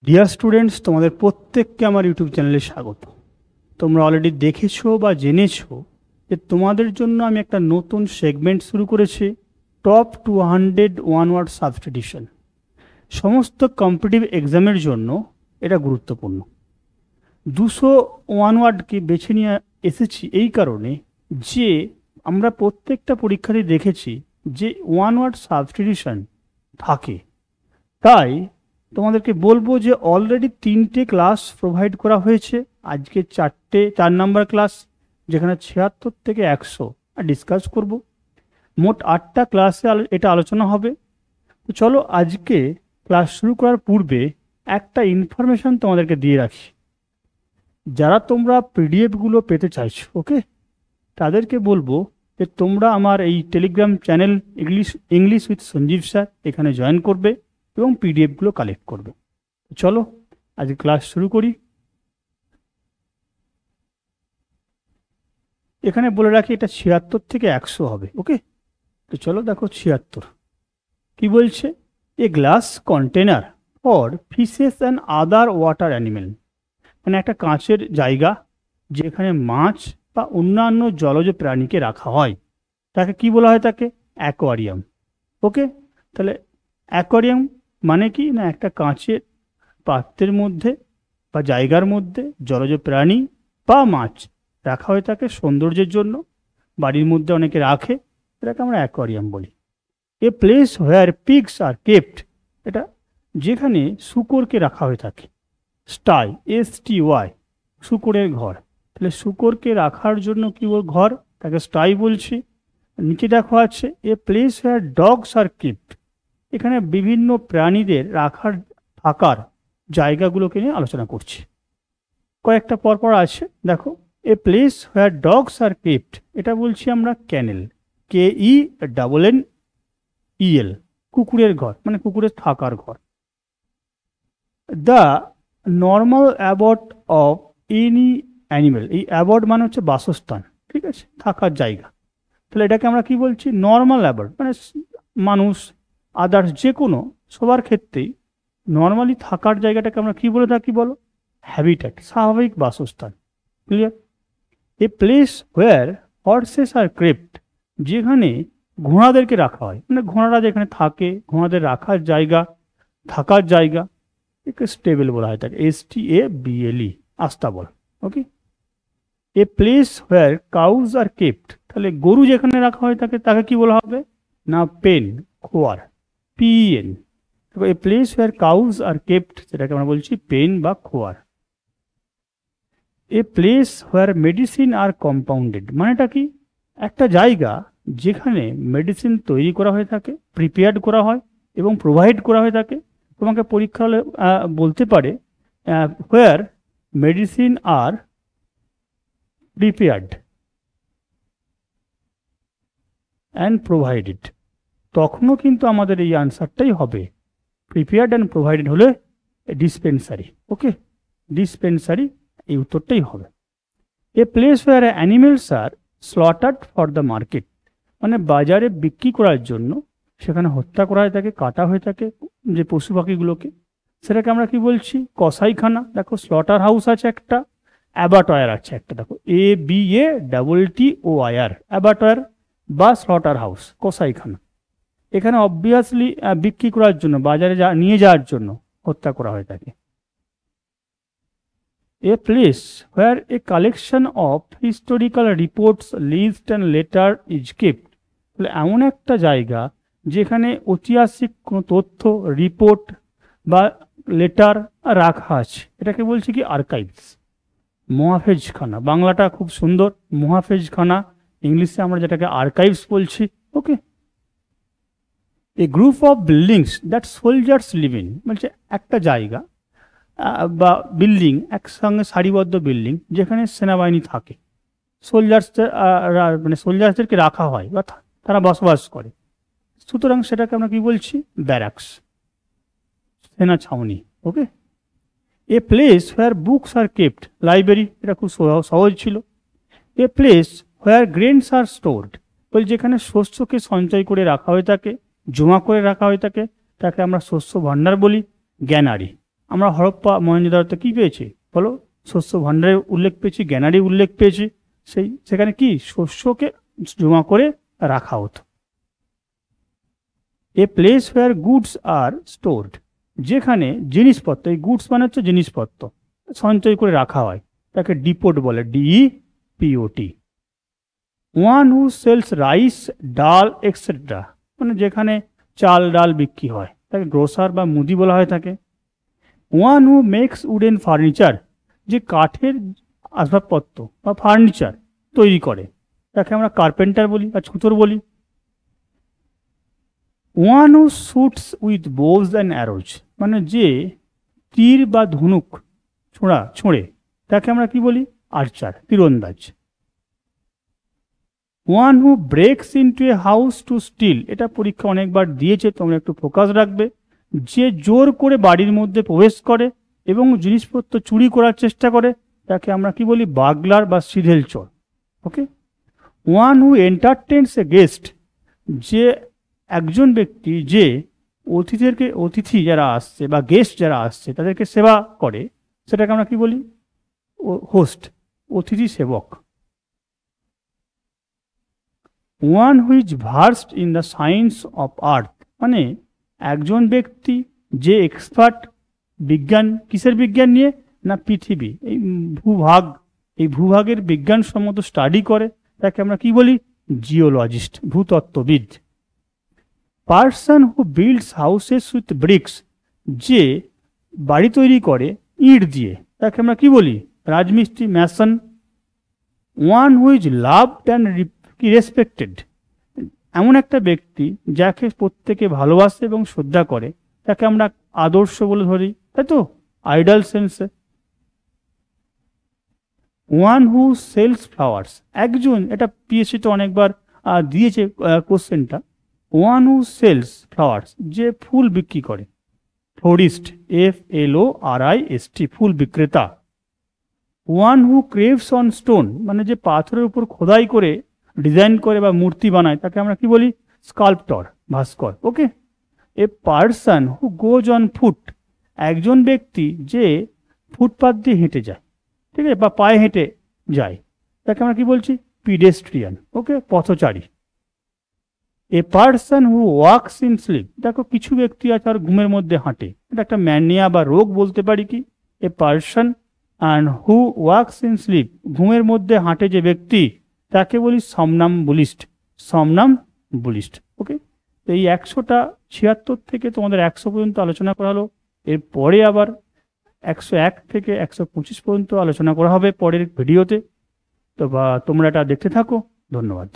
Dear students, তোমাদের প্রত্যেককে আমার ইউটিউব চ্যানেলে স্বাগত। তোমরা অলরেডি দেখেছো বা জেনেছো যে তোমাদের জন্য আমি একটা নতুন সেগমেন্ট শুরু করেছি, টপ 200 ওয়ান ওয়ার্ড সাবস্টিটিউশন। সমস্ত কম্পিটিটিভ এক্সামের জন্য এটা গুরুত্বপূর্ণ। 200 ওয়ান ওয়ার্ডকে বেছে নিয়ে এসেছি এই কারণে যে আমরা প্রত্যেকটা পরীক্ষাতেই দেখেছি যে ওয়ান ওয়ার্ড সাবস্টিটিউশন থাকে। তাই তোমাদেরকে বলবো যে অলরেডি 3টে ক্লাস প্রোভাইড করা হয়েছে, আজকে 4 নাম্বার ক্লাস, যেখানে 76 থেকে 100 ডিসকাস করব। মোট 8টা ক্লাসে এটা আলোচনা হবে। তো চলো আজকে ক্লাস শুরু করার পূর্বে একটা ইনফরমেশন তোমাদেরকে দিয়ে রাখি। যারা তোমরা পিডিএফগুলো পেতে চাইছো, ওকে, তাদেরকে বলবো যে তোমরা আমার এই Telegram channel English with Sanjeev sir এখানে জয়েন করবে এবং পিডিএফগুলো কালেক্ট করবে। চলো আজ ক্লাস শুরু করি। এখানে বলে রাখি এটা 76 থেকে 100 হবে, ওকে। তো চলো দেখো 76 কি বলছে। A glass container for fishes and other water animal, মানে একটা কাঁচের জায়গা যেখানে মাছ বা অন্যান্য জলজ প্রাণীকে রাখা হয়, তাকে কি বলা হয়? তাকে অ্যাকোয়ারিয়াম, ওকে। তাহলে অ্যাকোয়ারিয়াম মানে কি না, একটা কাঁচের পাত্রের মধ্যে বা জায়গার মধ্যে জলজ প্রাণী বা মাছ রাখা হয়ে থাকে সৌন্দর্যের জন্য। বাড়ির মধ্যে অনেকে রাখে, এটাকে আমরা অ্যাকোয়ারিয়াম বলি। এ place where pigs are kept, এটা যেখানে শূকরকে রাখা হয়ে থাকে। স্টাই, STY, শূকরের ঘর। তাহলে শূকরকে রাখার জন্য কি ওর ঘর, তাকে স্টাই বলছি। নিচে দেখো আছে এ place where dogs are kept, এখানে বিভিন্ন প্রাণীদের থাকার জায়গাগুলোকে নিয়ে আলোচনা করছি। কয়েকটা পরপর আছে দেখো। এ place where dogs are kept, এটা বলছি আমরা ক্যানেল, KENNEL, কুকুরের ঘর মানে কুকুরের থাকার ঘর। The normal Abbott of any animal, এই অ্যাবট মানে হচ্ছে বাসস্থান, ঠিক আছে, থাকার জায়গা। তাহলে এটাকে আমরা কি বলছি? নর্মাল অ্যাবট, মানে মানুষ আদার্স যে কোনো সবার ক্ষেত্রেই নর্মালি থাকার জায়গাটাকে আমরা কি বলে থাকি বলো? হ্যাবিট্যাট, স্বাভাবিক বাসস্থান। Clear? A place where horses are kept, যেখানে ঘোড়াদেরকে রাখা হয়, মানে ঘোড়ারা যেখানে থাকে, ঘোড়াদের রাখার জায়গা, থাকার জায়গা, একে স্টেবল বলা হয়, তাকে STABLE, আস্তাবল, okay. A place where cows are kept, তাহলে গরু যেখানে রাখা হয় থাকে তাকে কি বলা হবে? না পেন, খোয়ার, PEN। A place where cows are kept, সেটাকে আমরা বলছি পেন বা খোয়ার। A place where medicine are compounded, মানেটা কি? একটা জায়গা যেখানে মেডিসিন তৈরি করা হয়ে থাকে, প্রিপেয়ার্ড করা হয় এবং প্রোভাইড করা হয়ে থাকে। তোমাকে পরীক্ষা হলে বলতে পারে where medicine are prepared and provided, তখনও কিন্তু আমাদের এই আনসারটাই হবে। প্রিপেয়ার্ড অ্যান্ড প্রোভাইডেড হলে ডিসপেন্সারি, ওকে, ডিসপেন্সারি, এই উত্তরটাই হবে। A place where animals are slaughtered for the market, মানে বাজারে বিক্রি করার জন্য সেখানে হত্যা করা হয়ে থাকে, কাটা হয়ে থাকে যে পশু পাখিগুলোকে, সেটাকে আমরা কি বলছি? কসাইখানা। দেখো স্লটার হাউস আছে একটা, অ্যাবাটয়ার আছে একটা, দেখো ABATTOIR, অ্যাবাটয়ার বা স্লটার হাউস, কসাইখানা। এখানে অবভিয়াসলি বিক্রি করার জন্য, বাজারে নিয়ে যাওয়ার জন্য হত্যা করা হয়ে থাকে। A place where a collection of historical reports, list and letter is kept, তাহলে এমন একটা জায়গা যেখানে ঐতিহাসিক কোনো তথ্য, রিপোর্ট বা লেটার রাখা আছে, এটাকে বলছি কি? আর্কাইভস, মহাফেজখানা। বাংলাটা খুব সুন্দর, মহাফেজখানা, ইংলিশে আমরা যেটাকে আর্কাইভস বলছি, okay. A group of buildings that soldiers live in, বলছে একটা জায়গা বা বিল্ডিং, একসঙ্গে সারিবদ্ধ বিল্ডিং যেখানে সেনাবাহিনী থাকে, সোলজার্সদের মানে সোলজার্সদেরকে রাখা হয় বা তারা বসবাস করে, সুতরাং সেটাকে আমরা কি বলছি? ব্যারাকস, সেনা ছাউনি, okay. A place where books are kept, library, এটা খুব সহজ ছিল। A place where grains are stored, বল যেখানে শস্যকে সঞ্চয় করে রাখা হয়ে থাকে, জমা করে রাখা হয়ে থাকে, তাকে আমরা শস্য ভাণ্ডার বলি, গ্যানারি। আমরা হরপ্পা মহেঞ্জোদারোতে কি পেয়েছি বলো? শস্য ভাণ্ডারের উল্লেখ পেয়েছি, গ্যানারি উল্লেখ পেয়েছি। সেখানে কি শস্যকে জমা করে রাখা হতো। A place where goods are stored, যেখানে জিনিসপত্র, এই গুডস মানে হচ্ছে জিনিসপত্র, সঞ্চয় করে রাখা হয়, তাকে ডিপোট বলে, DEPOT। One who sales rice, ডাল এক্সেট্রা, মানে যেখানে চাল ডাল বিক্রি হয় তাকে গ্রোসার বা মুদি বলা হয় থাকে। One who makes wooden furniture, যে কাঠের আসবাবপত্র বা ফার্নিচার তৈরি করে তাকে আমরা কার্পেন্টার বলি বা ছুতোর বলি। One who suits with bows and arose, মানে যে তীর বা ধনুক ছোঁড়ে তাকে আমরা কি বলি? আর্চার, তীরন্দাজ। One who breaks into a house to steal, এটা পরীক্ষা অনেকবার দিয়েছে, তোমরা একটু ফোকাস রাখবে। যে জোর করে বাড়ির মধ্যে প্রবেশ করে এবং জিনিসপত্র চুরি করার চেষ্টা করে তাকে আমরা কি বলি? বাগলার বা সিধেল চোর। ওকে। ওয়ান হু এন্টারটেনস এ গেস্ট, যে একজন ব্যক্তি যে অতিথি যারা আসছে বা গেস্ট যারা আসছে তাদেরকে সেবা করে, সেটাকে আমরা কি বলি? হোস্ট, অতিথি সেবক। One which versed in the science of earth, মানে একজন ব্যক্তি যে এক্সপার্ট বিজ্ঞান, কিসের বিজ্ঞান নিয়ে? না পৃথিবী, এই ভূভাগের বিজ্ঞানসম্মত স্টাডি করে তাকে আমরা কি বলি? জিওলজিস্ট, ভূতত্ত্ববিদ। Person who builds houses with bricks, যে বাড়ি তৈরি করে ইট দিয়ে তাকে আমরা কি বলি? রাজমিস্ত্রি, mason. One which loved and respected, এমন একটা ব্যক্তি যাকে প্রত্যেকে ভালোবাসে এবং শ্রদ্ধা করে তাকে আমরা আদর্শ বলে ধরি, তাই তো, আইডল সেন্সে। ওয়ান হু সেলস ফ্লাওয়ার্স, একজন, এটা পিএসসিতে অনেকবার দিয়েছে কোশ্চেনটা। ওয়ান হু সেলস ফ্লাওয়ার্স, যে ফুল বিক্রি করে, ফ্লোরিস্ট, FLORIST, ফুল বিক্রেতা। One who craves on stone, মানে যে পাথরের উপর খোদাই করে ডিজাইন করে বা মূর্তি বানায় তাকে আমরা কি বলি? স্কাল্পটর, ভাস্কর। Okay. A person who goes on foot, একজন ব্যক্তি যে ফুটপাথ দিয়ে হেঁটে যায়, ঠিক আছে, বা পায়ে হেঁটে যায় তাকে আমরা কি বলছি? পিডেস্ট্রিয়ান। ওকে, পথচারী। A person who walks in sleep, দেখো কিছু ব্যক্তি আছে আর ঘুমের মধ্যে হাঁটে, এটা একটা ম্যানিয়া বা রোগ বলতে পারি কি? A person and who walks in sleep, ঘুমের মধ্যে হাঁটে যে ব্যক্তি তাকে বলি সমনামবুলিস্ট। ওকে। তো এই 176 থেকে তোমাদের 100 পর্যন্ত আলোচনা করা হলো। এরপরে আবার 101 থেকে 125 পর্যন্ত আলোচনা করা হবে পরের ভিডিওতে। তো তোমরা এটা দেখতে থাকো। ধন্যবাদ।